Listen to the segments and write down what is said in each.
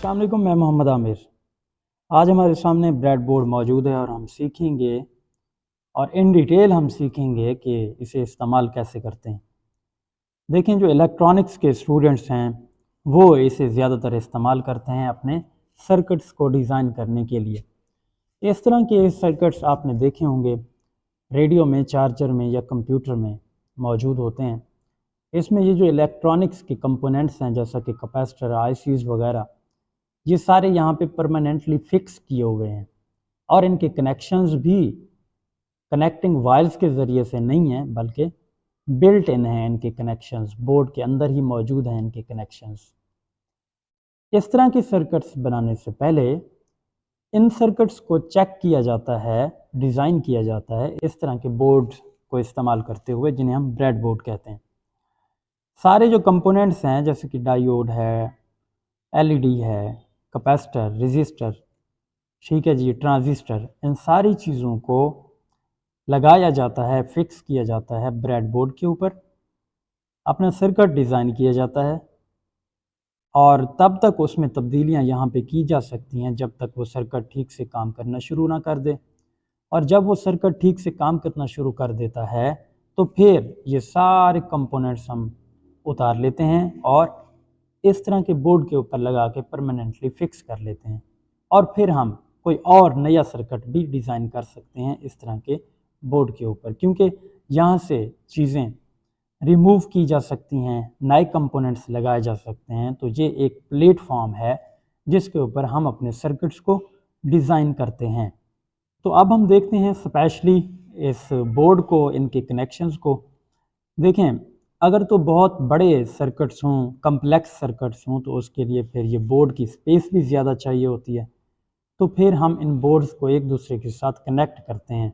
अस्सलाम वालेकुम, मैं मोहम्मद आमिर। आज हमारे सामने ब्रेडबोर्ड मौजूद है और हम सीखेंगे और इन डिटेल हम सीखेंगे कि इसे इस्तेमाल कैसे करते हैं। देखें, जो इलेक्ट्रॉनिक्स के स्टूडेंट्स हैं वो इसे ज़्यादातर इस्तेमाल करते हैं अपने सर्किट्स को डिज़ाइन करने के लिए। इस तरह के सर्किट्स आपने देखे होंगे रेडियो में, चार्जर में या कंप्यूटर में मौजूद होते हैं। इसमें ये जो इलेक्ट्रॉनिक्स के कंपोनेंट्स हैं जैसा कि कैपेसिटर, आईसीज़ वगैरह, ये सारे यहाँ पे परमानेंटली फिक्स किए हुए हैं और इनके कनेक्शंस भी कनेक्टिंग वायर्स के ज़रिए से नहीं हैं बल्कि बिल्ट इन हैं। इनके कनेक्शंस बोर्ड के अंदर ही मौजूद हैं। इनके कनेक्शंस इस तरह के सर्किट्स बनाने से पहले इन सर्किट्स को चेक किया जाता है, डिज़ाइन किया जाता है इस तरह के बोर्ड को इस्तेमाल करते हुए जिन्हें हम ब्रेड बोर्ड कहते हैं। सारे जो कंपोनेंट्स हैं जैसे कि डायोड है, एलईडी है, कैपेसिटर, रेजिस्टर, ठीक है जी, ट्रांजिस्टर, इन सारी चीज़ों को लगाया जाता है, फिक्स किया जाता है ब्रेड बोर्ड के ऊपर। अपना सर्किट डिज़ाइन किया जाता है और तब तक उसमें तब्दीलियां यहाँ पे की जा सकती हैं जब तक वो सर्किट ठीक से काम करना शुरू ना कर दे। और जब वो सर्किट ठीक से काम करना शुरू कर देता है तो फिर ये सारे कंपोनेंट्स हम उतार लेते हैं और इस तरह के बोर्ड के ऊपर लगा के परमानेंटली फिक्स कर लेते हैं। और फिर हम कोई और नया सर्किट भी डिज़ाइन कर सकते हैं इस तरह के बोर्ड के ऊपर, क्योंकि यहाँ से चीज़ें रिमूव की जा सकती हैं, नए कंपोनेंट्स लगाए जा सकते हैं। तो ये एक प्लेटफॉर्म है जिसके ऊपर हम अपने सर्किट्स को डिज़ाइन करते हैं। तो अब हम देखते हैं स्पेशली इस बोर्ड को, इनके कनेक्शंस को। देखें, अगर तो बहुत बड़े सर्किट्स हों, कम्प्लेक्स सर्किट्स हों, तो उसके लिए फिर ये बोर्ड की स्पेस भी ज़्यादा चाहिए होती है। तो फिर हम इन बोर्ड्स को एक दूसरे के साथ कनेक्ट करते हैं।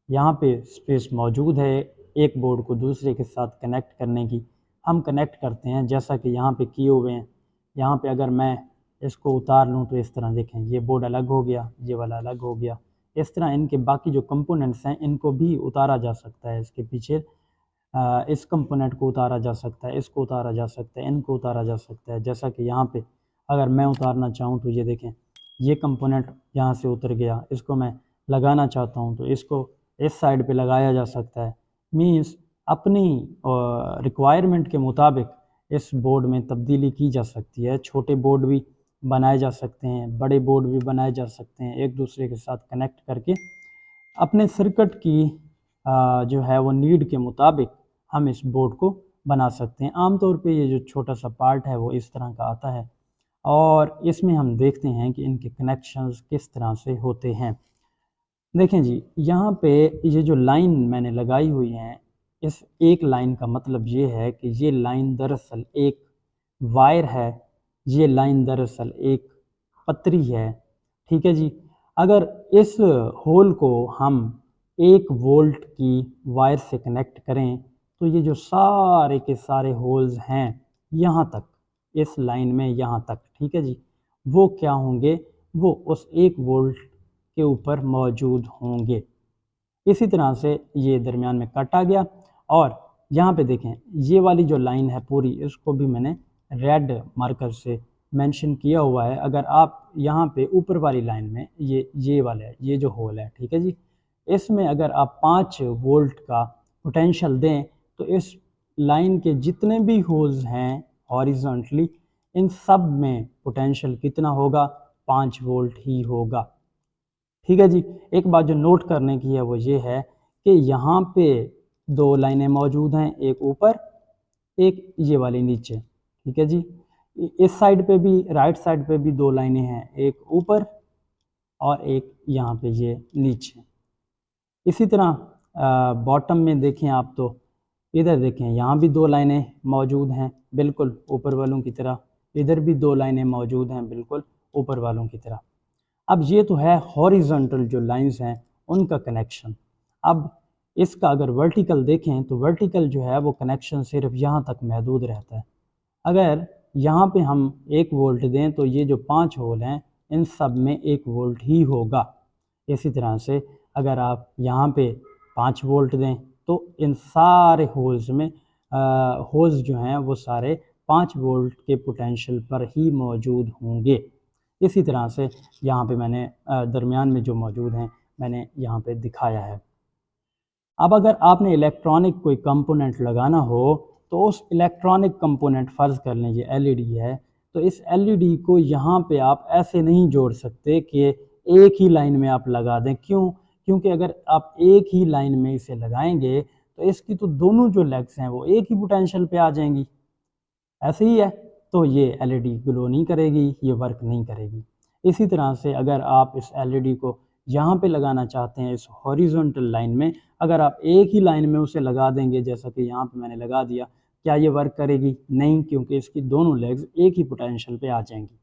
यहाँ पे स्पेस मौजूद है एक बोर्ड को दूसरे के साथ कनेक्ट करने की। हम कनेक्ट करते हैं जैसा कि यहाँ पे किए हुए हैं। यहाँ पे अगर मैं इसको उतार लूँ तो इस तरह देखें, ये बोर्ड अलग हो गया, ये वाला अलग हो गया। इस तरह इनके बाकी जो कंपोनेंट्स हैं इनको भी उतारा जा सकता है। इसके पीछे इस कंपोनेंट को उतारा जा सकता है, इसको उतारा जा सकता है, इनको उतारा जा सकता है। जैसा कि यहाँ पे अगर मैं उतारना चाहूँ तो ये देखें, ये कंपोनेंट यहाँ से उतर गया। इसको मैं लगाना चाहता हूँ तो इसको इस साइड पे लगाया जा सकता है। मीन्स अपनी रिक्वायरमेंट के मुताबिक इस बोर्ड में तब्दीली की जा सकती है। छोटे बोर्ड भी बनाए जा सकते हैं, बड़े बोर्ड भी बनाए जा सकते हैं। एक दूसरे के साथ कनेक्ट करके अपने सर्किट की जो है वो नीड के मुताबिक हम इस बोर्ड को बना सकते हैं। आमतौर पे ये जो छोटा सा पार्ट है वो इस तरह का आता है और इसमें हम देखते हैं कि इनके कनेक्शंस किस तरह से होते हैं। देखें जी, यहाँ पे ये जो लाइन मैंने लगाई हुई है, इस एक लाइन का मतलब ये है कि ये लाइन दरअसल एक वायर है, ये लाइन दरअसल एक पतरी है, ठीक है जी। अगर इस होल को हम 1 वोल्ट की वायर से कनेक्ट करें तो ये जो सारे के सारे होल्स हैं यहाँ तक, इस लाइन में यहाँ तक, ठीक है जी, वो क्या होंगे, वो उस 1 वोल्ट के ऊपर मौजूद होंगे। इसी तरह से ये दरमियान में कट आ गया और यहाँ पे देखें, ये वाली जो लाइन है पूरी, इसको भी मैंने रेड मार्कर से मेंशन किया हुआ है। अगर आप यहाँ पे ऊपर वाली लाइन में ये वाला है, ये जो होल है, ठीक है जी, इसमें अगर आप 5 वोल्ट का पोटेंशियल दें तो इस लाइन के जितने भी होल्स हैं हॉरिजॉन्टली, इन सब में पोटेंशियल कितना होगा, 5 वोल्ट ही होगा, ठीक है जी। एक बात जो नोट करने की है वो ये है कि यहाँ पे 2 लाइनें मौजूद हैं, एक ऊपर, एक ये वाली नीचे, ठीक है जी। इस साइड पे भी, राइट साइड पे भी 2 लाइनें हैं, एक ऊपर और एक यहाँ पे ये नीचे। इसी तरह बॉटम में देखें आप तो इधर देखें, यहाँ भी 2 लाइनें मौजूद हैं बिल्कुल ऊपर वालों की तरह, इधर भी 2 लाइनें मौजूद हैं बिल्कुल ऊपर वालों की तरह। अब ये तो है हॉरिजॉन्टल जो लाइंस हैं उनका कनेक्शन। अब इसका अगर वर्टिकल देखें तो वर्टिकल जो है वो कनेक्शन सिर्फ यहाँ तक महदूद रहता है। अगर यहाँ पे हम 1 वोल्ट दें तो ये जो 5 होल हैं इन सब में 1 वोल्ट ही होगा। इसी तरह से अगर आप यहाँ पे 5 वोल्ट दें तो इन सारे होल्स में होल्स जो हैं वो सारे 5 वोल्ट के पोटेंशियल पर ही मौजूद होंगे। इसी तरह से यहाँ पे मैंने दरमियान में जो मौजूद हैं मैंने यहाँ पे दिखाया है। अब अगर आपने इलेक्ट्रॉनिक कोई कंपोनेंट लगाना हो तो उस इलेक्ट्रॉनिक कंपोनेंट, फ़र्ज़ कर लें ये एलईडी है, तो इस एलईडी को यहाँ पे आप ऐसे नहीं जोड़ सकते कि एक ही लाइन में आप लगा दें। क्यों? क्योंकि अगर आप एक ही लाइन में इसे लगाएंगे तो इसकी तो दोनों जो लेग्स हैं वो एक ही पोटेंशियल पे आ जाएंगी। ऐसे ही है, तो ये एलईडी ग्लो नहीं करेगी, ये वर्क नहीं करेगी। इसी तरह से अगर आप इस एलईडी को यहाँ पे लगाना चाहते हैं इस हॉरिजॉन्टल लाइन में, अगर आप एक ही लाइन में उसे लगा देंगे जैसा कि यहाँ पे मैंने लगा दिया, क्या ये वर्क करेगी? नहीं, क्योंकि इसकी दोनों लेग्स एक ही पोटेंशियल पे आ जाएंगी।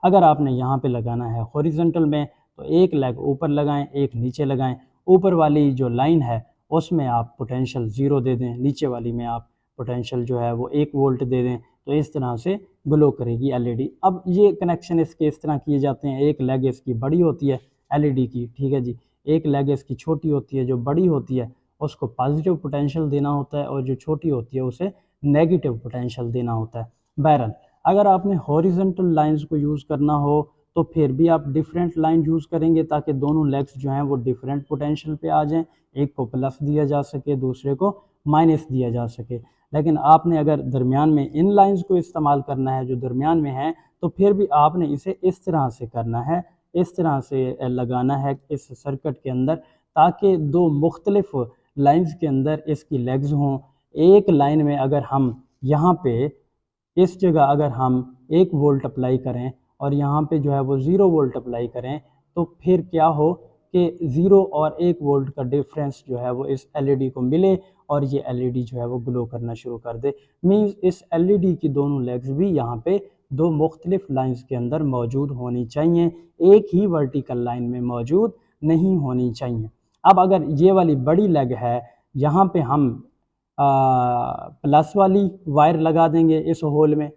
अगर आपने यहाँ पे लगाना है हॉरिजॉन्टल में तो एक लेग ऊपर लगाएं, एक नीचे लगाएं। ऊपर वाली जो लाइन है उसमें आप पोटेंशियल 0 दे दें, नीचे वाली में आप पोटेंशियल जो है वो 1 वोल्ट दे दें, तो इस तरह से ग्लो करेगी एलईडी। अब ये कनेक्शन इसके इस तरह किए जाते हैं, एक लेग इसकी बड़ी होती है एलईडी की, ठीक है जी, एक लेग इसकी छोटी होती है। जो बड़ी होती है उसको पॉजिटिव पोटेंशियल देना होता है और जो छोटी होती है उसे नेगेटिव पोटेंशियल देना होता है। बहरहाल अगर आपने हॉरिजॉन्टल लाइंस को यूज़ करना हो तो फिर भी आप डिफरेंट लाइन यूज़ करेंगे ताकि दोनों लेग्स जो हैं वो डिफरेंट पोटेंशियल पे आ जाएं, एक को प्लस दिया जा सके, दूसरे को माइनस दिया जा सके। लेकिन आपने अगर दरमियान में इन लाइंस को इस्तेमाल करना है जो दरमियान में है, तो फिर भी आपने इसे इस तरह से करना है, इस तरह से लगाना है इस सर्किट के अंदर, ताकि दो मुख्तलिफ लाइंस के अंदर इसकी लेग्स हों। एक लाइन में अगर हम यहाँ पे इस जगह अगर हम 1 वोल्ट अप्लाई करें और यहाँ पे जो है वो 0 वोल्ट अप्लाई करें, तो फिर क्या हो कि 0 और 1 वोल्ट का डिफरेंस जो है वो इस एलईडी को मिले और ये एलईडी जो है वो ग्लो करना शुरू कर दे। मीन्स इस एलईडी की दोनों लेग्स भी यहाँ पे दो मुख्तलिफ लाइंस के अंदर मौजूद होनी चाहिए, एक ही वर्टिकल लाइन में मौजूद नहीं होनी चाहिए। अब अगर ये वाली बड़ी लेग है, यहाँ पे हम प्लस वाली वायर लगा देंगे इस होल में,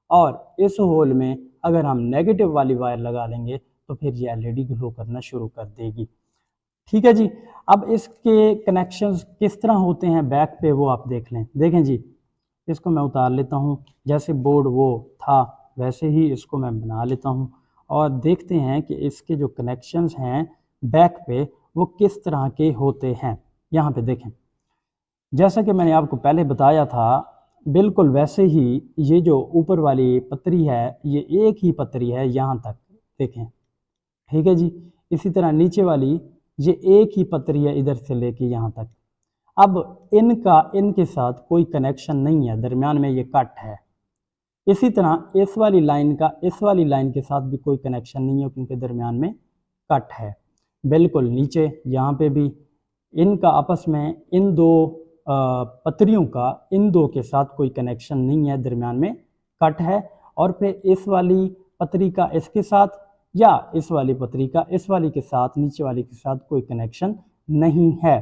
और इस होल में अगर हम नेगेटिव वाली वायर लगा लेंगे तो फिर ये एलईडी ग्लो करना शुरू कर देगी। ठीक है जी। अब इसके कनेक्शंस किस तरह होते हैं बैक पे वो आप देख लें। देखें जी, इसको मैं उतार लेता हूँ, जैसे बोर्ड वो था वैसे ही इसको मैं बना लेता हूँ और देखते हैं कि इसके जो कनेक्शंस हैं बैक पे वो किस तरह के होते हैं। यहाँ पे देखें, जैसा कि मैंने आपको पहले बताया था, बिल्कुल वैसे ही ये जो ऊपर वाली पतरी है ये एक ही पतरी है यहाँ तक, देखें, ठीक है जी। इसी तरह नीचे वाली ये एक ही पतरी है इधर से लेके यहाँ तक। अब इनके साथ कोई कनेक्शन नहीं है, दरमियान में ये कट है। इसी तरह इस वाली लाइन का इस वाली लाइन के साथ भी कोई कनेक्शन नहीं है क्योंकि दरमियान में कट है। बिल्कुल नीचे यहाँ पे भी इनका आपस में इन दो पतरियों का इन दो के साथ कोई कनेक्शन नहीं है, दरमियान में कट है। और फिर इस वाली पतरी का इसके साथ या इस वाली पतरी का इस वाली के साथ, नीचे वाली के साथ कोई कनेक्शन नहीं है।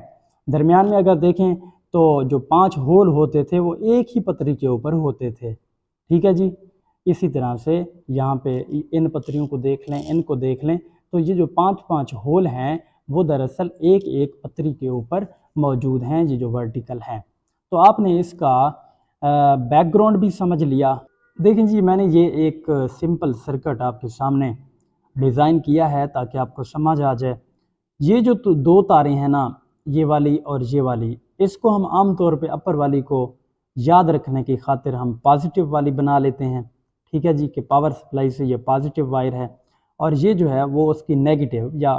दरमियान में अगर देखें तो जो 5 होल होते थे वो एक ही पतरी के ऊपर होते थे, ठीक है जी। इसी तरह से यहाँ पे इन पतरियों को देख लें, इनको देख लें, तो ये जो 5-5 होल हैं वो दरअसल एक एक पतरी के ऊपर मौजूद हैं, ये जो वर्टिकल हैं। तो आपने इसका बैकग्राउंड भी समझ लिया। देखें जी, मैंने ये एक सिंपल सर्किट आपके सामने डिज़ाइन किया है ताकि आपको समझ आ जाए। ये जो दो तारें हैं ना, ये वाली और ये वाली, इसको हम आम तौर पे अपर वाली को याद रखने की खातिर हम पॉजिटिव वाली बना लेते हैं, ठीक है जी, कि पावर सप्लाई से ये पॉजिटिव वायर है और ये जो है वो उसकी नेगेटिव या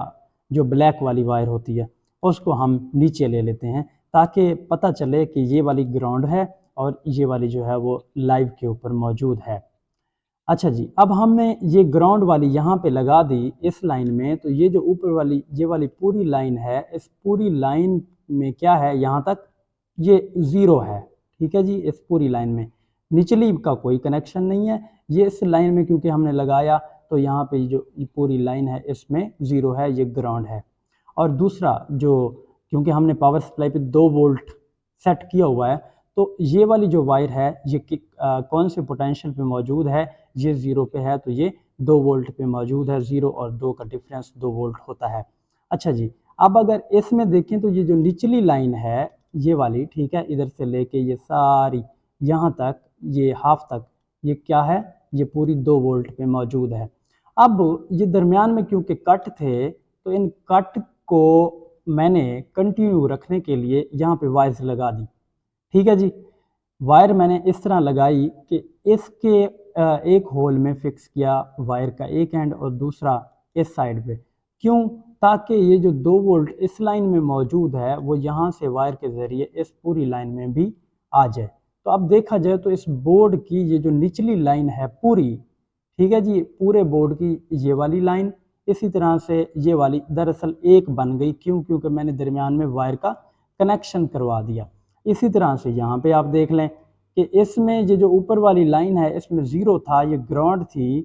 जो ब्लैक वाली वायर होती है उसको हम नीचे ले लेते हैं ताकि पता चले कि ये वाली ग्राउंड है और ये वाली जो है वो लाइव के ऊपर मौजूद है। अच्छा जी, अब हमने ये ग्राउंड वाली यहाँ पे लगा दी इस लाइन में, तो ये जो ऊपर वाली ये वाली पूरी लाइन है, इस पूरी लाइन में क्या है, यहाँ तक ये 0 है, ठीक है जी। इस पूरी लाइन में निचली का कोई कनेक्शन नहीं है, ये इस लाइन में क्योंकि हमने लगाया तो यहाँ पे जो ये पूरी लाइन है इसमें 0 है, ये ग्राउंड है। और दूसरा जो क्योंकि हमने पावर सप्लाई पे 2 वोल्ट सेट किया हुआ है, तो ये वाली जो वायर है ये कौन से पोटेंशियल पे मौजूद है, ये 0 पे है, तो ये 2 वोल्ट पे मौजूद है। 0 और 2 का डिफरेंस 2 वोल्ट होता है। अच्छा जी, अब अगर इसमें देखें तो ये जो निचली लाइन है ये वाली, ठीक है, इधर से लेके ये सारी यहाँ तक, ये हाफ तक, ये क्या है, ये पूरी 2 वोल्ट पे मौजूद है। अब ये दरमियान में क्योंकि कट थे, तो इन कट को मैंने कंटिन्यू रखने के लिए यहाँ पे वायर्स लगा दी। ठीक है जी, वायर मैंने इस तरह लगाई कि इसके एक होल में फिक्स किया वायर का एक एंड और दूसरा इस साइड पे। क्यों? ताकि ये जो 2 वोल्ट इस लाइन में मौजूद है वो यहाँ से वायर के ज़रिए इस पूरी लाइन में भी आ जाए। तो अब देखा जाए तो इस बोर्ड की ये जो निचली लाइन है पूरी, ठीक है जी, पूरे बोर्ड की ये वाली लाइन इसी तरह से ये वाली दरअसल एक बन गई। क्यों? क्योंकि मैंने दरमियान में वायर का कनेक्शन करवा दिया। इसी तरह से यहाँ पे आप देख लें कि इसमें ये जो ऊपर वाली लाइन है इसमें 0 था, ये ग्राउंड थी,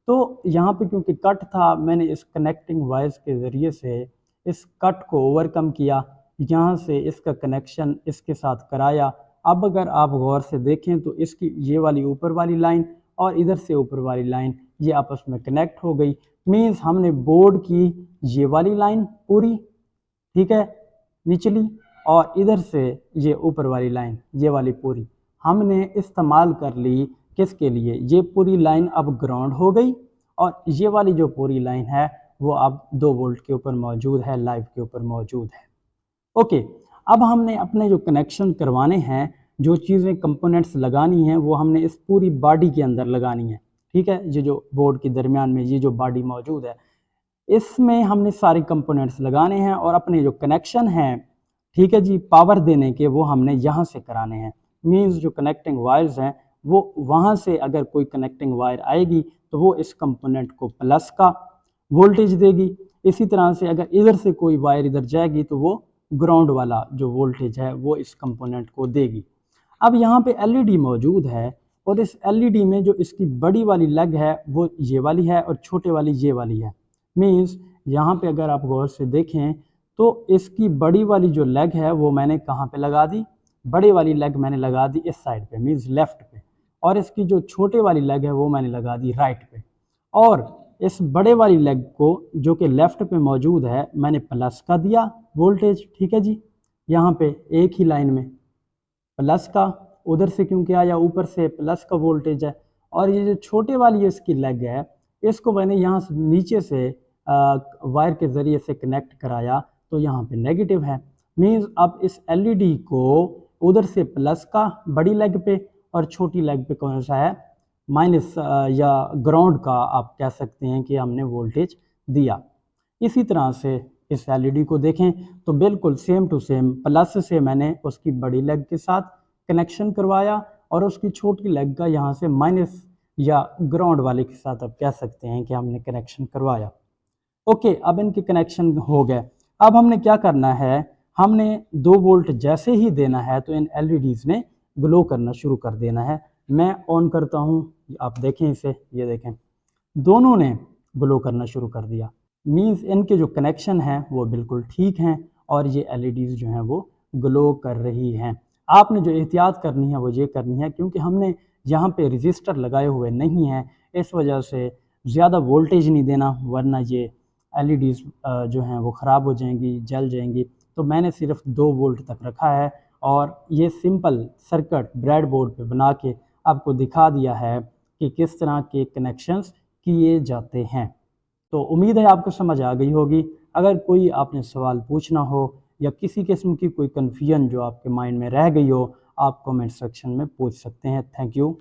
तो यहाँ पे क्योंकि कट था मैंने इस कनेक्टिंग वायर्स के ज़रिए से इस कट को ओवरकम किया, यहाँ से इसका कनेक्शन इसके साथ कराया। अब अगर आप गौर से देखें तो इसकी ये वाली ऊपर वाली लाइन और इधर से ऊपर वाली लाइन ये आपस में कनेक्ट हो गई। मीन्स हमने बोर्ड की ये वाली लाइन पूरी, ठीक है, निचली, और इधर से ये ऊपर वाली लाइन ये वाली पूरी हमने इस्तेमाल कर ली। किसके लिए? ये पूरी लाइन अब ग्राउंड हो गई और ये वाली जो पूरी लाइन है वो अब 2 वोल्ट के ऊपर मौजूद है, लाइव के ऊपर मौजूद है। ओके, अब हमने अपने जो कनेक्शन करवाने हैं, जो चीज़ें कंपोनेंट्स लगानी हैं वो हमने इस पूरी बॉडी के अंदर लगानी है। ठीक है, ये जो बोर्ड के दरमियान में ये जो बॉडी मौजूद है इसमें हमने सारे कंपोनेंट्स लगाने हैं और अपने जो कनेक्शन हैं, ठीक है जी, पावर देने के वो हमने यहाँ से कराने हैं। मीन्स जो कनेक्टिंग वायर्स हैं वो वहाँ से अगर कोई कनेक्टिंग वायर आएगी तो वो इस कंपोनेंट को प्लस का वोल्टेज देगी। इसी तरह से अगर इधर से कोई वायर इधर जाएगी तो वो ग्राउंड वाला जो वोल्टेज है वो इस कंपोनेंट को देगी। अब यहाँ पे एलईडी मौजूद है और इस एलईडी में जो इसकी बड़ी वाली लेग है वो ये वाली है और छोटे वाली ये वाली है। मीन्स यहाँ पे अगर आप गौर से देखें तो इसकी बड़ी वाली जो लेग है वो मैंने कहाँ पे लगा दी? बड़ी वाली लेग मैंने लगा दी इस साइड पे, मीन्स लेफ़्ट पे, और इसकी जो छोटे वाली लेग है वो मैंने लगा दी राइट पे। और इस बड़े वाली लेग को जो कि लेफ़्ट पे मौजूद है मैंने प्लस का दिया वोल्टेज। ठीक है जी, यहाँ पे एक ही लाइन में प्लस का, उधर से क्योंकि आया ऊपर से प्लस का वोल्टेज है। और ये जो छोटे वाली इसकी लेग है इसको मैंने यहाँ से नीचे से वायर के ज़रिए से कनेक्ट कराया तो यहाँ पे नेगेटिव है। मीन्स अब इस एलईडी को उधर से प्लस का बड़ी लेग पे और छोटी लेग पे कौन सा है? माइनस या ग्राउंड का आप कह सकते हैं कि हमने वोल्टेज दिया। इसी तरह से इस एलईडी को देखें तो बिल्कुल सेम टू सेम प्लस से मैंने उसकी बड़ी लेग के साथ कनेक्शन करवाया और उसकी छोटी लेग का यहाँ से माइनस या ग्राउंड वाले के साथ आप कह सकते हैं कि हमने कनेक्शन करवाया। ओके, अब इनके कनेक्शन हो गए। अब हमने क्या करना है? हमने 2 वोल्ट जैसे ही देना है तो इन एलईडीज़ ने ग्लो करना शुरू कर देना है। मैं ऑन करता हूँ, आप देखें इसे, ये देखें दोनों ने ग्लो करना शुरू कर दिया। मीन्स इनके जो कनेक्शन हैं वो बिल्कुल ठीक हैं और ये एलईडीज़ जो हैं वो ग्लो कर रही हैं। आपने जो एहतियात करनी है वो ये करनी है, क्योंकि हमने यहाँ पे रजिस्टर लगाए हुए नहीं हैं, इस वजह से ज़्यादा वोल्टेज नहीं देना, वरना ये एलईडीज़ जो हैं वो ख़राब हो जाएंगी, जल जाएंगी। तो मैंने सिर्फ 2 वोल्ट तक रखा है और ये सिंपल सर्किट ब्रेडबोर्ड पे बना के आपको दिखा दिया है कि किस तरह के कनेक्शंस किए जाते हैं। तो उम्मीद है आपको समझ आ गई होगी। अगर कोई आपने सवाल पूछना हो या किसी किस्म की कोई कन्फ्यूजन जो आपके माइंड में रह गई हो, आप कमेंट सेक्शन में पूछ सकते हैं। Thank you.